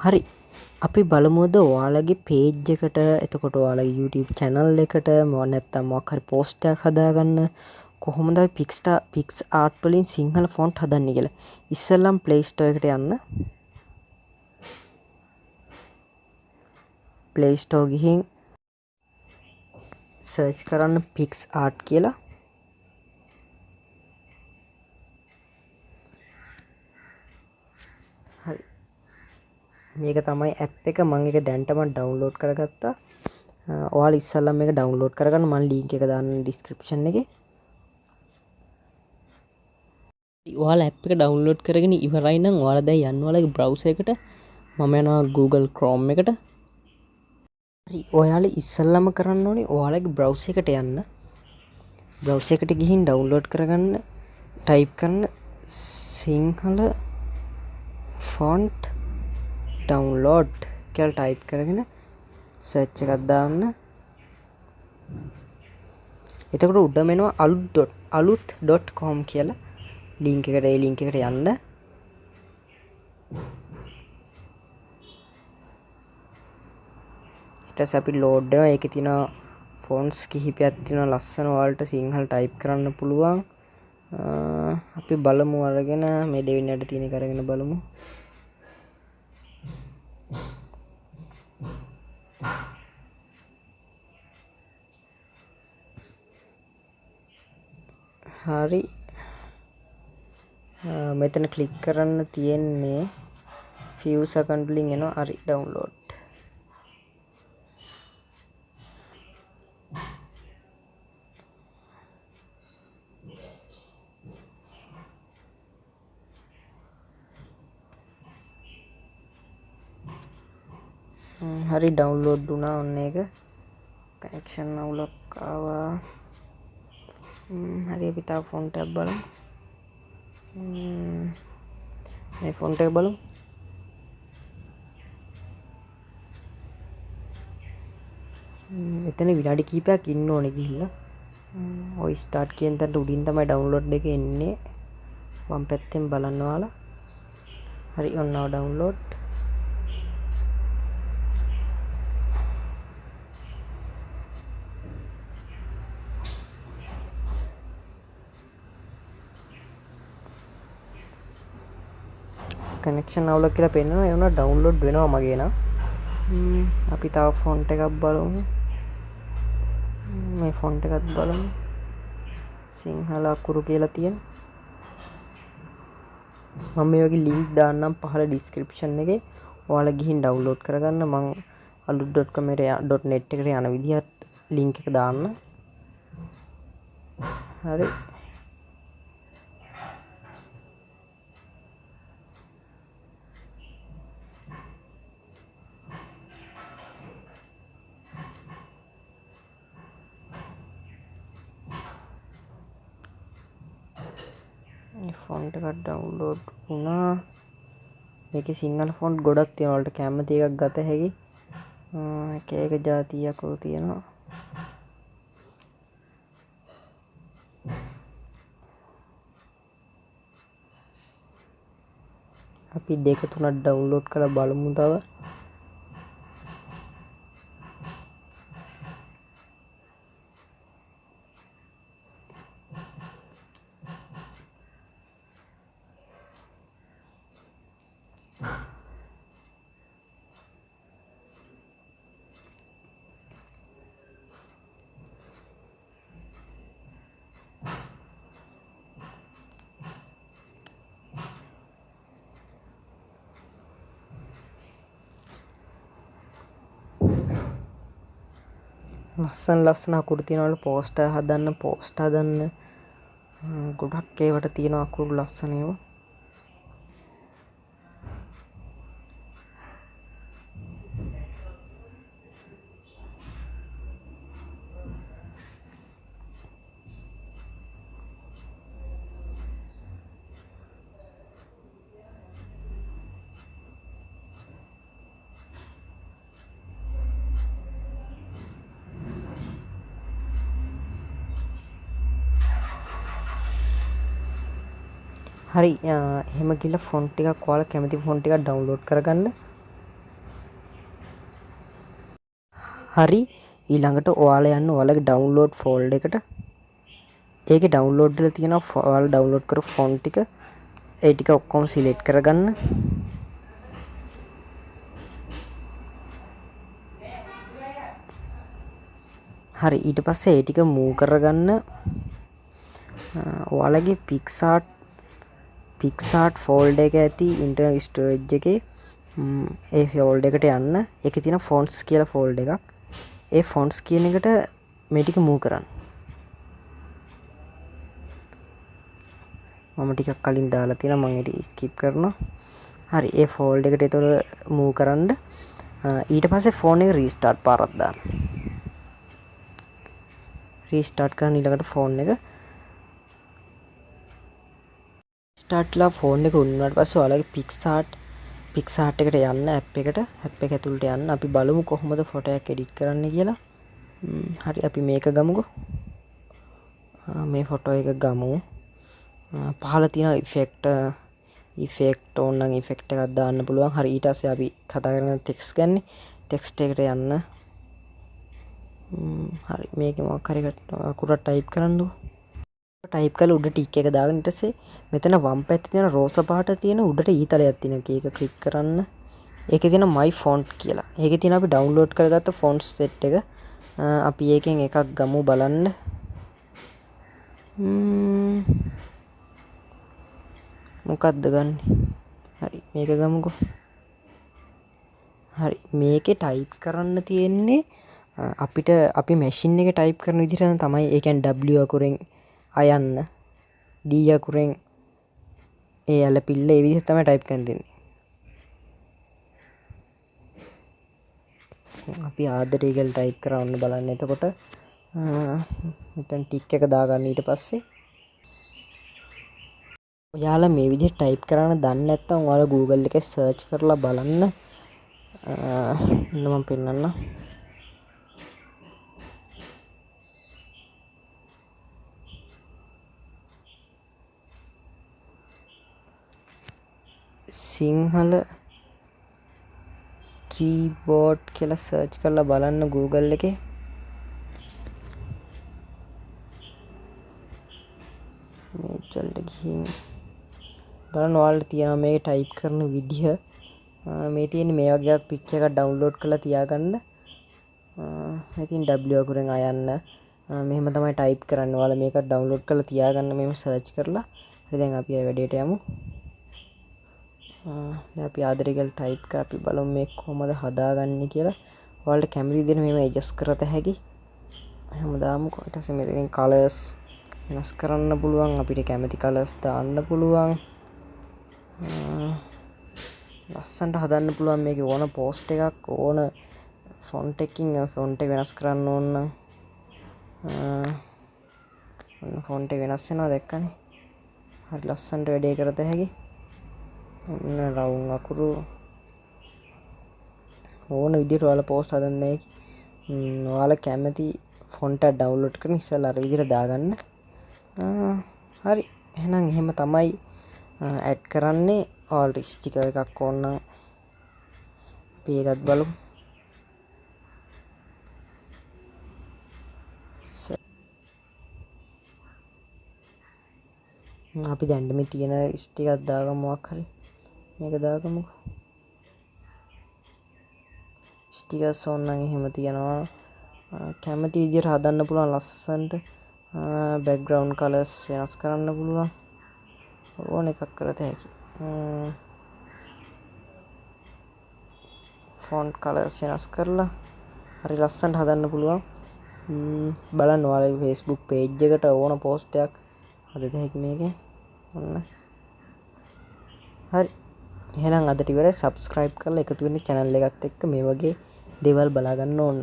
හරි. අපි බලමුද ඔයාලගේ පේජ් එකට එතකොට ඔයාලගේ YouTube channel එකට නැත්නම් මොකක් හරි post එකක් හදාගන්න කොහොමද අපි PicsArt වලින් සිංහල font හදන්නේ කියලා. ඉස්සෙල්ලම Play Store එකට යන්න. Play Store ගිහින් search කරන්න PicsArt කියලා. හරි. මේක තමයි app එක. මම ඒක දැන්ටම download කරගත්තා. ඔයාලා ඉස්සෙල්ලා මේක download කරගන්න. මම link එක දාන්න description එකේ. ඔයාලා app එක download කරගෙන ඉවරයි නම් ඔයාලා දැන් යන්න ඔයාලගේ browser එකට. මම යනවා Google Chrome එකට. හරි. ඔයාලා ඉස්සෙල්ලාම කරන්න ඕනේ ඔයාලගේ browser එකට යන්න. browser එකට ගිහින් download කරගන්න type කරන්න සිංහල font download කියලා type කරගෙන search එකක් දාන්න. එතකොට උඩම එනවා aluth.com කියලා link එකට යන්න. ඊට පස්සේ අපි load වෙනවා. ඒකේ තියෙන fonts කිහිපයක් තියෙනවා ලස්සන ඔයාලට සිංහල type කරන්න පුළුවන්. අපි බලමු අරගෙන මේ දෙවෙනියට තියෙන එක අරගෙන බලමු. හරි. මෙතන ක්ලික් කරන්න තියෙන්නේ few second වලින් එනවා. හරි download. හරි download වුණා ඔන්න ඒක. connection අවුලක් ආවා. හරි අපි තව font එකක් බලමු. මේ font එක බලමු. එතන විනාඩි කිහිපයක් ඉන්න ඕනේ ගිහිල්ලා. ඔය start කියන තැනට උඩින් තමයි download එක එන්නේ. වම් පැත්තෙන් බලන්න ඔයාලා. හරි ඔන්න download. connection අවුලක් කියලා පෙන්නනවා. ඒ වුණා download වෙනවා මගේ නම්. අපි තව font එකක් බලමු. මේ font එකත් බලමු. සිංහල අකුරු කියලා තියෙන. මම මේ වගේ link දාන්නම් පහළ description එකේ. ඔයාලා ගිහින් download කරගන්න. මම aluth.com .net එකට යන විදිහත් link එක දාන්න. හරි. font එකක් download වුණා. මේකේ සිංහල font ගොඩක් තියෙනවා. ඔයාලට කැමති එකක් ගත හැකි. එක જાතියක් අකුරු තියෙනවා. අපි දෙක තුනක් download කරලා බලමු තව. ලස්සන අකුරු තියෙනවලු poster හදන්න ගොඩක් ඒවට තියෙන අකුරු ලස්සන ඒවා. හරි එහෙම ගිහලා ෆොන්ට් ටිකක් ඔයාලා කැමති ෆොන්ට් ටිකක් ඩවුන්ලෝඩ් කරගන්න. හරි ඊළඟට ඔයාලා යන්න ඔයාලගේ ඩවුන්ලෝඩ් ෆෝල්ඩර් එකට. ඒකේ ඩවුන්ලෝඩ් කරලා තියෙනවා ඔයාලා ඩවුන්ලෝඩ් කරපු ෆොන්ට් ටික. ඒ ටික ඔක්කොම සිලෙක්ට් කරගන්න. හරි ඊට පස්සේ ඒ ටික මූව් කරගන්න ඔයාලගේ PicsArt ෆෝල්ඩර් එක ඇති ඉන්ටර්නල් ස්ටෝරේජ් එකේ ඒ ෆෝල්ඩර් එකට යන්න. ඒකේ තියෙන fonts කියලා ෆෝල්ඩර් එකක්. ඒ fonts කියන එකට මේ ටික මූව් කරන්න. මම ටිකක් කලින් දාලා තියෙනවා මම ඒක ස්කිප් කරනවා. හරි ඒ ෆෝල්ඩර් එකට ඒතොර මූව් කරන්න. ඊට පස්සේ ෆෝන් එක රීස්ටාර්ට් පාරක් දාන්න. රීස්ටාර්ට් කරන ඊළඟට ෆෝන් එක ස්ටාර්ට්ලා ෆෝන් එක උන්නාට පස්සේ ඔයාලගේ PicsArt එකට යන්න ඇප් එක ඇතුළට යන්න. අපි බලමු කොහොමද ෆොටෝ එකක් එඩිට් කරන්න කියලා. හරි අපි මේක ගමුකෝ. මේ ෆොටෝ එක ගමු. පහළ තියෙන ඉෆෙක්ට් ඕනනම් ඉෆෙක්ට් එකක් දාන්න පුළුවන්. හරි ඊට පස්සේ අපි කතා කරන ටෙක්ස්ට් ගන්න. ටෙක්ස්ට් එකට යන්න. හරි මේකේ මොකක් හරි අකුරක් ටයිප් කරන්නකෝ. ටයිප් කරලා උඩ ටික් එක දාගෙන ඊට පස්සේ මෙතන වම් පැත්තේ තියෙන රෝස පාට තියෙන උඩට ඊතලයක් තියෙන එක ක්ලික් කරන්න. ඒකේ තියෙන my font කියලා. ඒකේ තියෙන අපි ඩවුන්ලෝඩ් කරගත්ත font set එක. අපි ඒකෙන් එකක් ගමු බලන්න. මොකක්ද ගන්න? හරි මේක ගමුකෝ. හරි මේකේ ටයිප් කරන්න තියෙන්නේ අපිට අපි මැෂින් එකේ ටයිප් කරන විදිහට තමයි. ඒ කියන්නේ W අකුරෙන් අයන්න D අකුරෙන් ඒ ඇලපිල්ල ඒ විදිහට තමයි ටයිප් කරන්න තියෙන්නේ. අපි ආදරේ කියලා ටයිප් කරවන්න බලන්න. එතකොට මෙතන ටික් එක දාගන්න. ඊට පස්සේ ඔයාලා මේ විදිහට ටයිප් කරන්න දන්නේ නැත්නම් ඔයාලා Google එකේ සර්ච් කරලා බලන්න. මම පෙන්නන්නම්. සිංහල කීබෝඩ් කියලා සර්ච් කරලා බලන්න Google එකේ. මේචල්ට ගිහින් බලන්න ඔයාලට තියෙනවා මේක ටයිප් කරන විදිහ. මේ තියෙන්නේ මේ වගේ එකක් පික්චර් එකක් ඩවුන්ලෝඩ් කරලා තියාගන්න. මේ තියෙන W අකුරෙන් අයන්න. මෙහෙම තමයි ටයිප් කරන්න. ඔයාලා මේක ඩවුන්ලෝඩ් කරලා තියාගන්න මෙහෙම සර්ච් කරලා. හරි දැන් අපි ආයෙ වැඩේට යමු. දැන් අපි ආදරේ කියලා ටයිප් කරලා අපි බලමු මේක කොහොමද හදාගන්නේ කියලා. ඔයාලට කැමති විදිහට මෙහෙම ඇඩ්ජස්ට් කරත හැකි. හැමදාම ඊට පස්සේ මෙතනින් කලර්ස් වෙනස් කරන්න පුළුවන්. අපිට කැමති කලර්ස් දාන්න පුළුවන්. ලස්සනට හදන්න පුළුවන්. මේකේ ඕන පෝස්ට් එකක් ඕන ෆොන්ට් එකකින් ෆොන්ට් එක වෙනස් කරන්න ඕන නම් ෆොන්ට් එක වෙනස් වෙනවා දැක්කනේ. හරි ලස්සනට වැඩේ කරත හැකි. රවුම් අකුරු ඕන විදිහට ඔයාලා පෝස්ට් හදන්න හැකි. ඔයාලා කැමති ෆොන්ට් එක ඩවුන්ලෝඩ් කරන ඉස්සෙල්ලා අර විදිහට දාගන්න. හරි එහෙනම් එහෙම තමයි ඇඩ් කරන්නේ. ඔයාලට ස්ටිකර් එකක් ඕන නම් අපි ඒකත් බලමු. අපි දැන් මේ තියෙන ස්ටිකර් දාගමු මොකක් හරි. මේක දාගමුකෝ. ස්ටිකර්ස් ඕන නම් එහෙම තියනවා. කැමති විදිහට හදන්න පුළුවන් ලස්සනට. බෑග්ග්‍රවුන්ඩ් කලර්ස් වෙනස් කරන්න පුළුවන්. ඕන එකක් කරත හැකි. ෆොන්ට් කලර්ස් වෙනස් කරලා හරි ලස්සනට හදන්න පුළුවන්. බලන්න ඔයාලගේ Facebook page එකට ඕන post එකක් හදත හැකි මේකෙන්. ඔන්න. හරි. එහෙනම් අදට ඉවරයි. subscribe කරලා එකතු වෙන්න channel එකත් එක්ක මේ වගේ දේවල් බලා ගන්න ඕන.